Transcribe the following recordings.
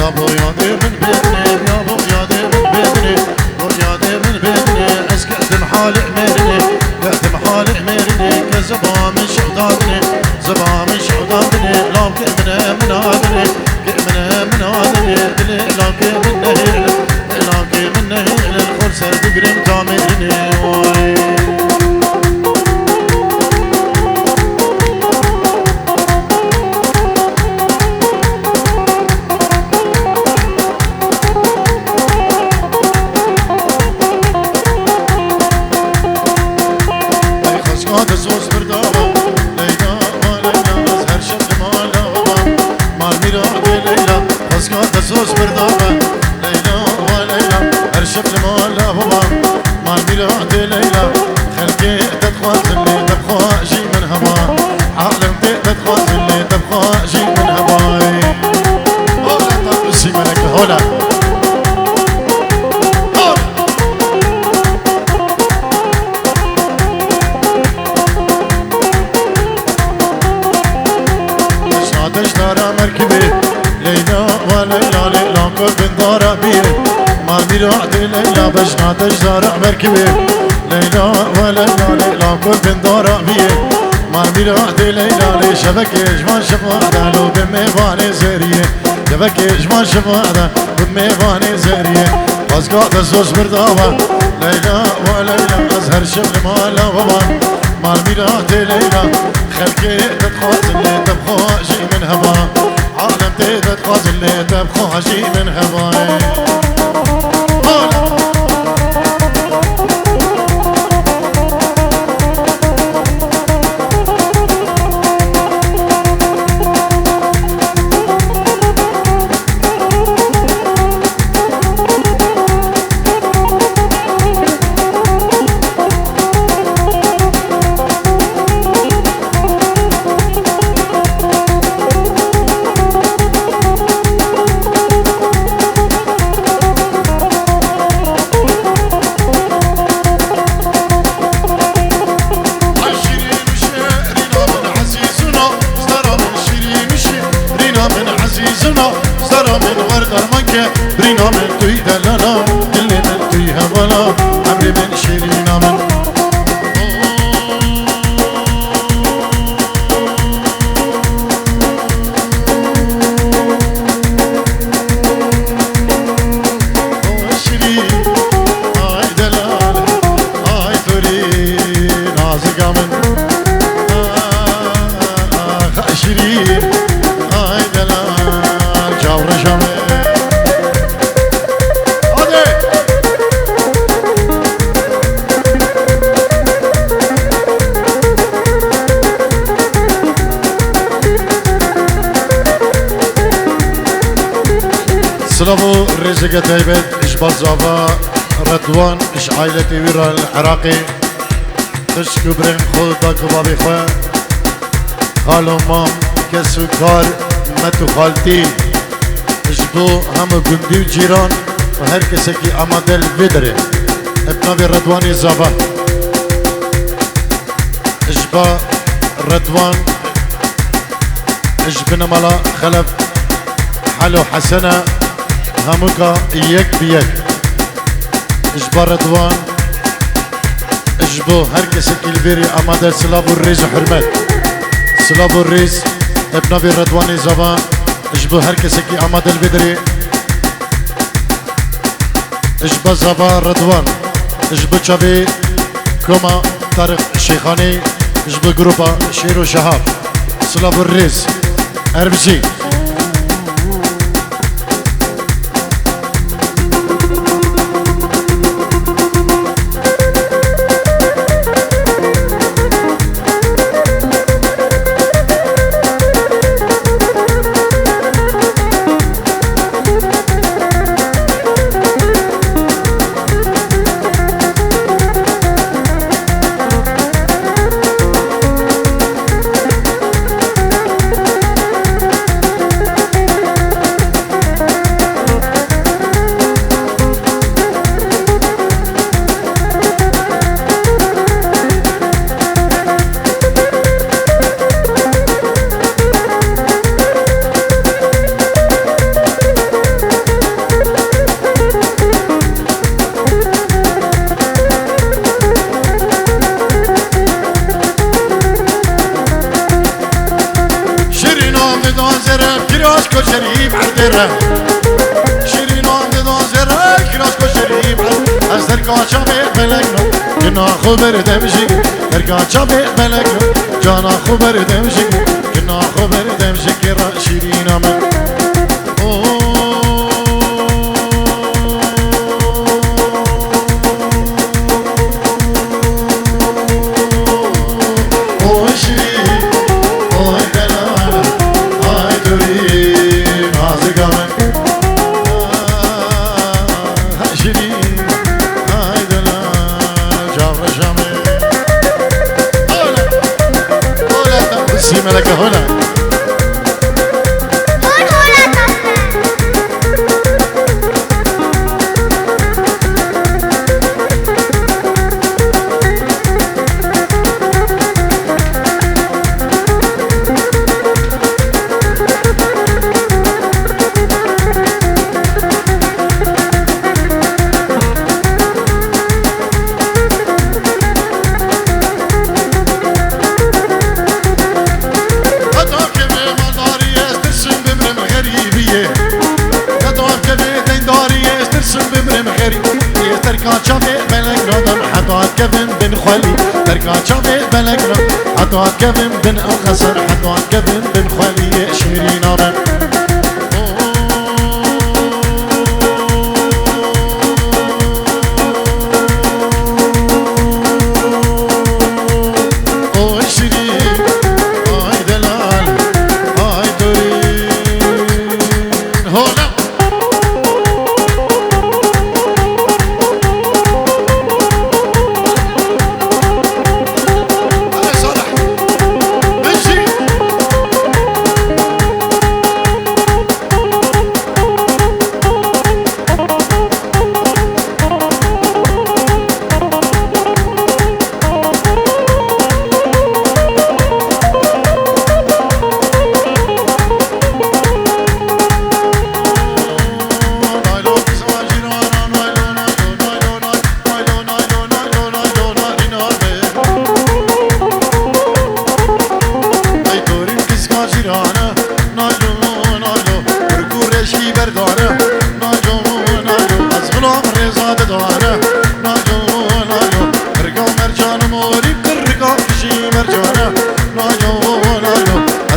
بو يادي من بيتني يا بو يادي من بيتني بو يادي من بيتني اسكتم حالي عميرني كتم حالي عميرني كزبا من شعدادني زبا من شعدادني لا كمنا من هادني كمنا من هادني دلي لا كمنا لا كمنا الخرسة تقرم تعمرني زوز بردابا ليلى وليلى أزهر شد مالا مال ميراد ليلى خزقات زوز بردابا ليلى وليلى أرشد مالا مال ميراد ليلى خلقي تدخل اللي تبخى جي من هوا عالم تدخل اللي تبخى جي من هواي هولا تبسي ملك هولا مركبي ليلى وليلى ليلى كل بن دارا بيه مال ميراد ليلى بجنا تجدار مركبي ليلى وليلى ليلى كل بن دارا بيه مال ميراد ليلى لي شبكة جمال شفاده لو بميواني زريه شبكة جمال شفاده بميواني زريه خزقات زوز بردابا ليلى وليلى أزهر شغل مالا وبان مال ميراد ليلى خلقي تدخل اللي تبخى جي من هوا عالم تدخل اللي تبخى جي من هواي برينا من توي دلانا اللي من توي هوانا عمري من شيرينا من شيرين آي دلال آي تورين نازقا من شيرين آي دلال جاور جامل سلامو رزق تايبت اش بزافا رضوان اش عائلتي ويرا العراقي اش كبرين خودك بابي خواه خالو مام كسو كار متو خالتي اش بو هم گندي و جيران و هر کسی که آماده الویدره ابنابي رضواني زافا اش با رضوان اش بنمالا خلف حلو حسنه هموكا يك بيك اجبار رضوان اجبو هر کسی که البيري اماده سلاب الريز وحرمت سلاب الريز ابن ابي رضواني زبان اجبو هر کسی که اماده البدري اجبو زبان رضوان اجبو چابي كوما طارق الشيخاني اجبو جروبا شيرو شهاب سلاب الريز اربجي زره شیرین آمده دا زره کلاس کو شریف از در کاچا به بلگنو جنا خو بردم شکر در کاچا به بلگنو جانا خو بردم شکر جنا خو بردم شکر شیرین آمد ملك هنا كفن بن خالي تركا شافي بلقنا حطوات كفن بن الخسر حطوات كفن بن خالي شيرين أبن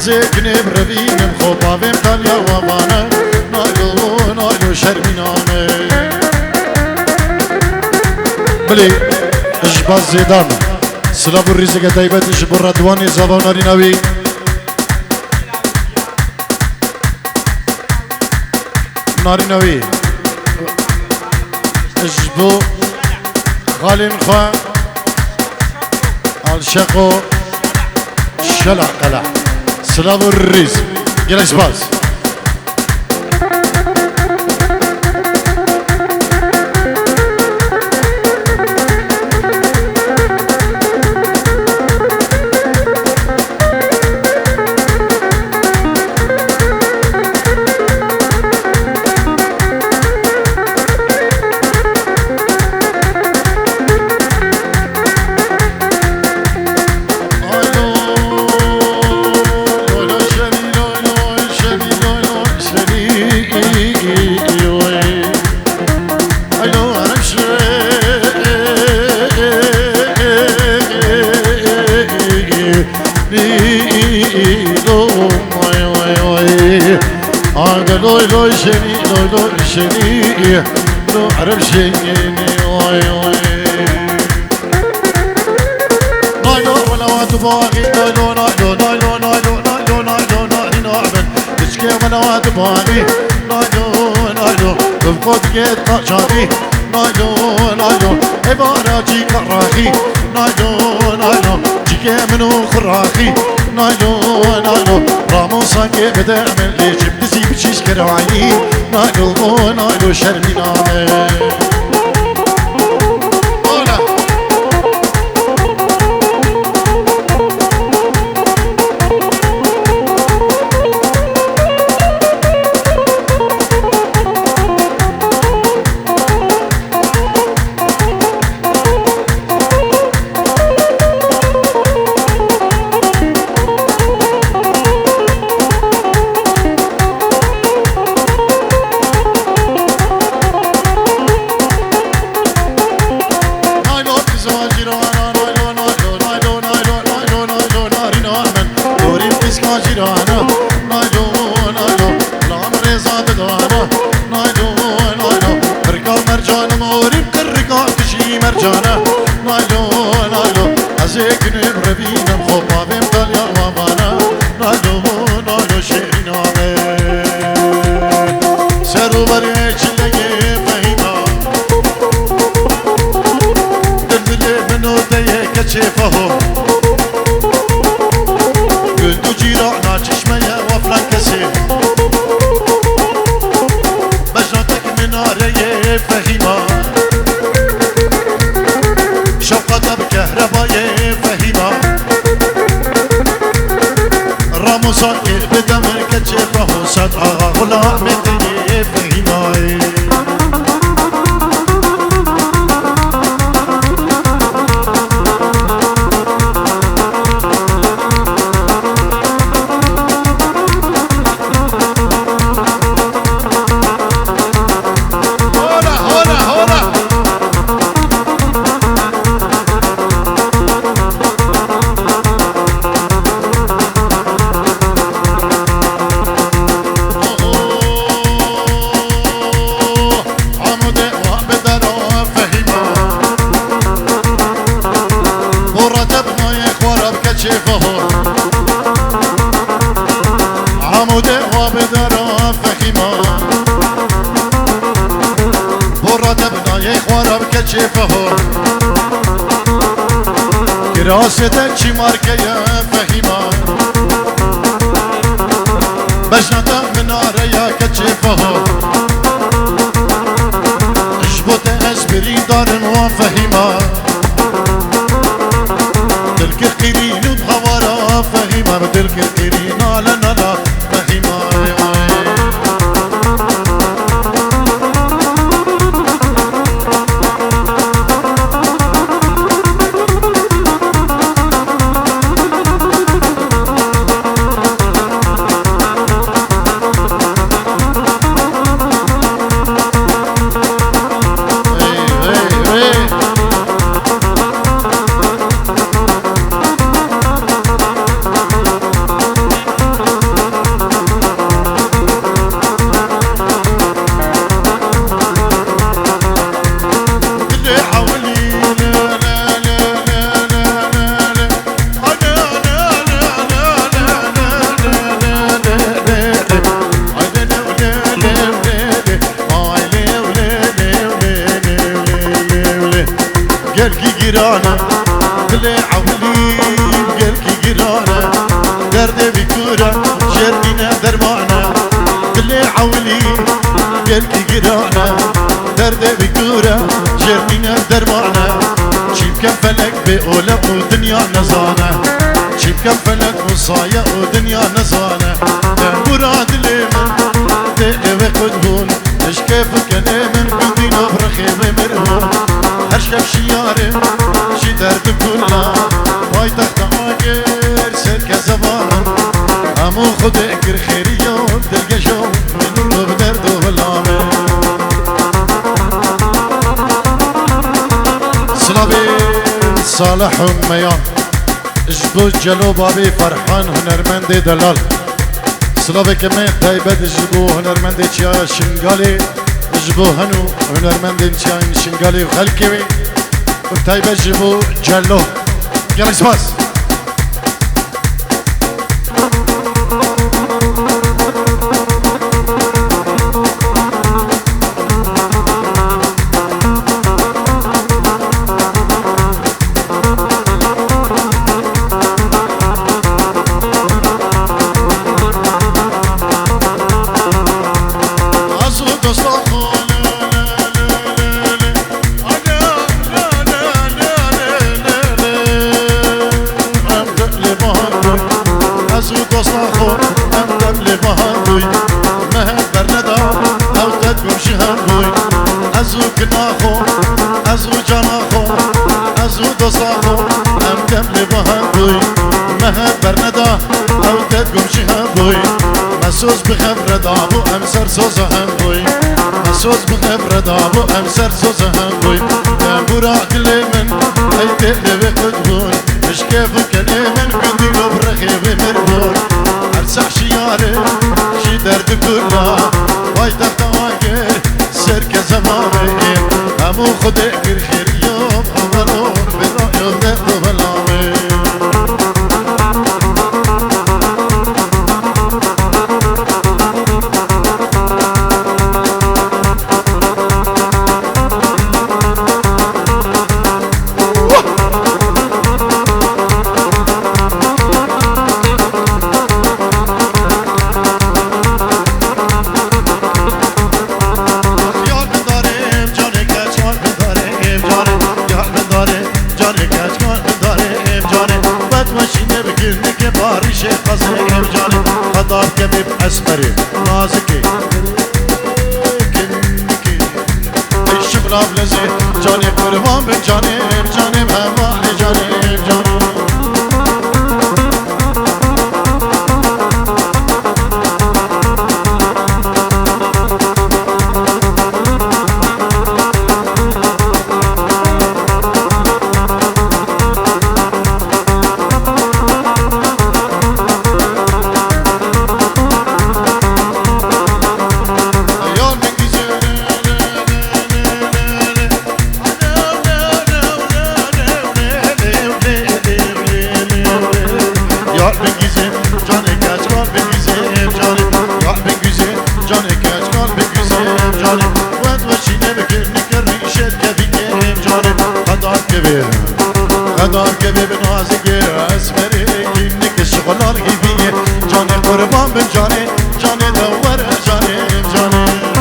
زكنب ربيم خوبا بهم تاليا وابانا نايلو شرمينانه بلي اجباز زيدان سلاب الرزق تايبت اجبر ردواني زباناري نوي ناري نوي اجبو خالين خوا الشقو شلع قلع سلام الريز جلاش باز لوي لوي شني لوي لوي شني لو عرف شني واي واي نايلو ولا واتباغي نايلو نايلو نايلو نايلو نايلو نايلو نايلو ناعمل تشكي ولا واتباغي نايلو نايلو بفقد قد قشافي نايلو نايلو عباراتي كراخي نايلو نايلو جيكي منو خراخي نايلو نايلو راموسانكي بدا من لي جبدسي بشيش كرعي نايلو نايلو شرمينانه وبريش لقي فهيما دلدل منو ديه كشفه قلتو جيرانا چشمه وفلان كسي بجناتك مناري فهيما شوقة بكهرباء فهيما راموسان بدم كشفه صد آغا غلام مدني فهيما عموده وابدارا فخيما براد ابنای خوارا بکچفه کراستك چی مارکه فهیما بجنتا مناره یا کچفه اشبوت اسبری دارن و فهیما دلك قيرين وبغوارا فهيما دلك قيرين لا لا لا فهيما قلقي قرانا دلي عولي قلقي قرانا درد بكورة جردنا درمانا دلي عولي قلقي قرانا درد بكورة جردنا درمانا شيب كم فلك بأولى ودنيا نزانا شيب كم فلك وصايا ودنيا نزانا مراد لمن دلي وقدهون اش كيف كلامن بدينا برخي مرهون هر شب شیارم شی درد کلا پای تخت آگر سرک زبانم همو خود اکر خیریان دلگشم من رو بدرد و بلامه سلابی صالح میان اجبو جلو بابی فرحان هنرمند دلال سلابی کمی تایبت اجبو هنرمند چیا شنگالی جبو هنو هنرمند چیان شنگالی و خلکی وی و تایبه جبو جلو یلا اسماس مسوس بخبر دابو امسر سوز هم بوی مسوس بخبر دابو امسر سوز هم بوی برا دل من ای دل بقدون مش كيف كلامن بدي لو برخيب مربون ارسح شياره شي درد كلها واي تختاجر سرك زمامي همو خدك الخير يوم امرون بلا يوم ده بلامي لافلزي جاني قربان بن جانب جانب همالي جانب جانب قدر كبير نازك اسمري كينك الشغلان هيبيه جاني قربان من جاني جاني دور جاني جاني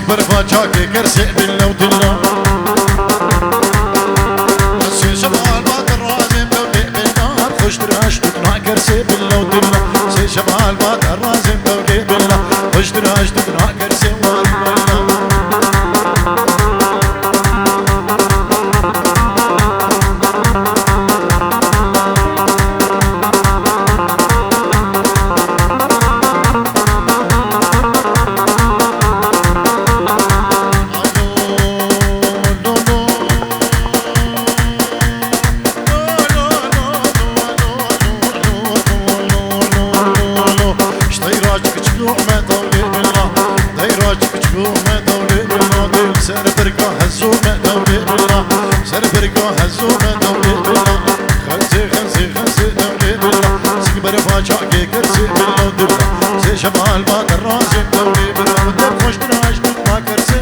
برفاجاكي كرسي بالله ودله سي شمال بات الرازم دولي بالله خوش تراش تقنع كرسي بالله ودله سي شمال بات الرازم دولي بالله خوش تراش تقنع كرسي والله شمال بات الرازم دولي برودك خوش تراش ما كرسي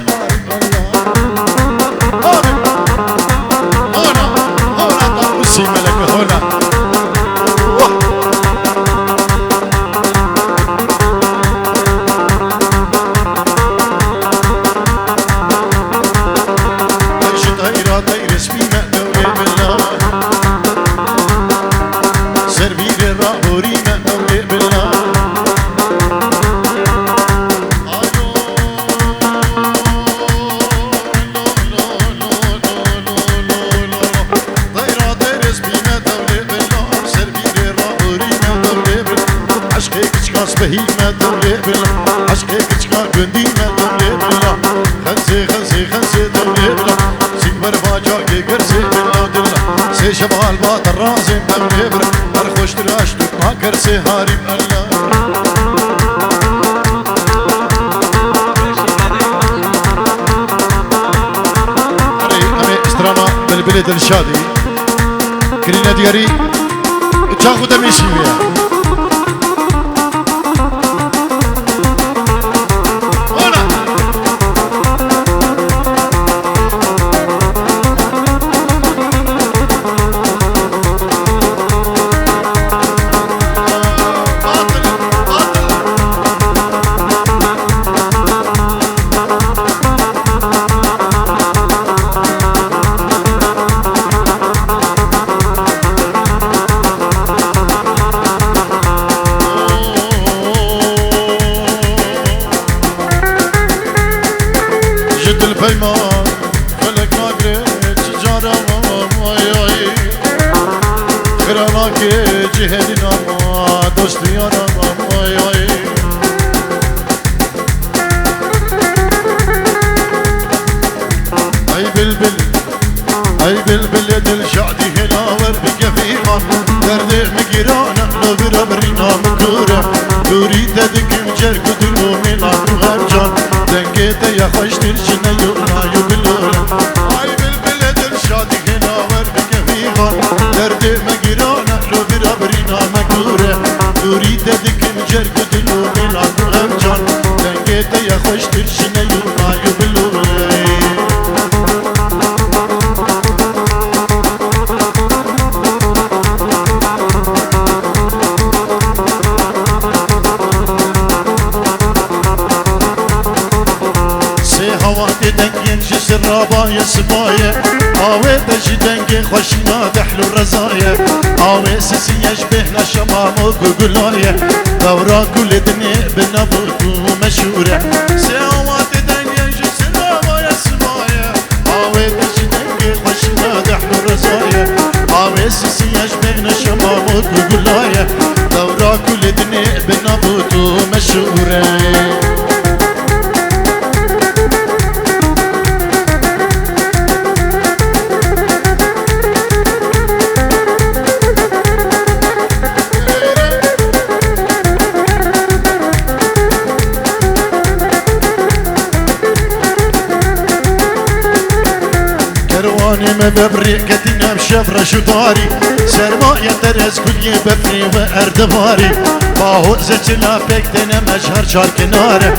هونا طاوسي ملك هونا ليش طيرة طير سبيمة دولي بالله سربير الرابوري دولي بالله بهيمة دولي بالله عشقك تشكا قنديمة دولي بالله خنسي خنسي خنسي دولي بالله سيك برفاجاكي قرسي بالله دله سي شمال بات الرازم دولي بالله هرخوش تراش تقنع كرسي هاري بالله أمي استرانا بالبلد الشادي كرينا دياري تاخو دميشي بيها البيمان فلك ما قريت شجارة ماي خراناك جهدنا ما دوستيانا ماي اي بلبل اي بلبل يا دل شعدي هنا وربك فيها دردي مقرانا لو برابرنا مكورة تريد دكم جرك دلو من عدو غرجان دنگيت يا خوش ترشنا يونا يبلونا اي بلبل يا دل شعدي هنا وربك فيها دردي مقرانا لو برابرنا مكورة تريد دكم جرك دلو من عدو غرجان دنگيت يا خوش ترشنا يونا يبلونا بابای سبایه آوه دجی دنگ خوشینا دحلو رزایه آوه سسیش بهنا شمام و گلایه دورا کل دنی بنابوتو مشهوره سیوات دنگ جسرابای سبایه آوه دجی دنگ خوشینا دحلو رزایه آوه سسیش بهنا شمام و گلایه دورا کل دنی بنابوتو مشهوره ما ببريقتنا بشفرة شطاري سرماية ترز كل بفري واردباري باهو زجلا بكتنا مجهر شار كناره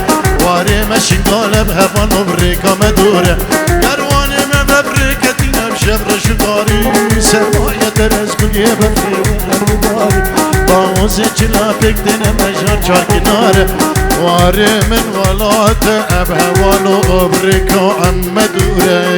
واري مشي قالب هفان وبريقا مدوره كرواني ما ببريقتنا بشفرة شطاري سرماية ترز كل بفري واردباري باهو زجلا بكتنا مجهر شار كناره واري من ولات ابهوان وبريقا مدوره